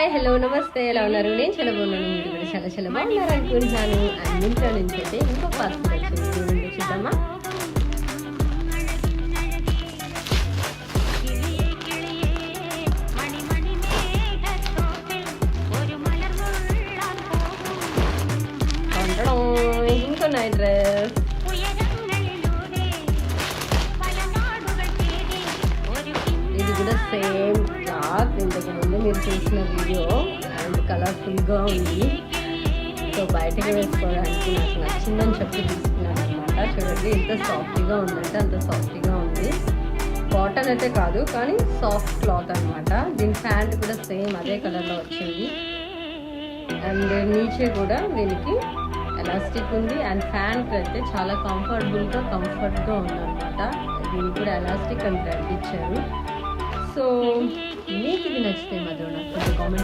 Hi hello నమస్తే, ఎలా ఉన్నారు? నేను చాలా బాగున్నాను, మీరు కూడా చాలా చాలా బాగున్నారు అనుకుంటున్నాను. అండ్ ఇంట్లో నుంచి అయితే ఇంకో పార్సల్ వచ్చింది, చూడండి, చూద్దామా. ఇంకో నైట్ డ్రెస్, ఇది కూడా సేమ్ క్లాత్, ఇంతకు ముందు మీరు చూసిన వీడియో, అండ్ కలర్ఫుల్గా ఉంది. సో బయటకు వేసుకోవడానికి నాకు నచ్చిందని చెప్పి తీసుకున్నాను అనమాట. చూడండి ఎంత సాఫ్ట్గా ఉందంటే అంత సాఫ్ట్గా ఉంది. కాటన్ అయితే కాదు, కానీ సాఫ్ట్ క్లాత్ అనమాట. దీని ప్యాంట్ కూడా సేమ్ అదే కలర్లో వచ్చింది. అండ్ నీచే కూడా దీనికి ఎలాస్టిక్ ఉంది. అండ్ ప్యాంట్ అయితే చాలా కంఫర్ట్గా ఉందన్నమాట. దీనికి కూడా ఎలాస్టిక్ అండ్ థ్రెడ్ ఇచ్చారు. సో మీకు ఇది నచ్చితే మాత్రం నాకు కామెంట్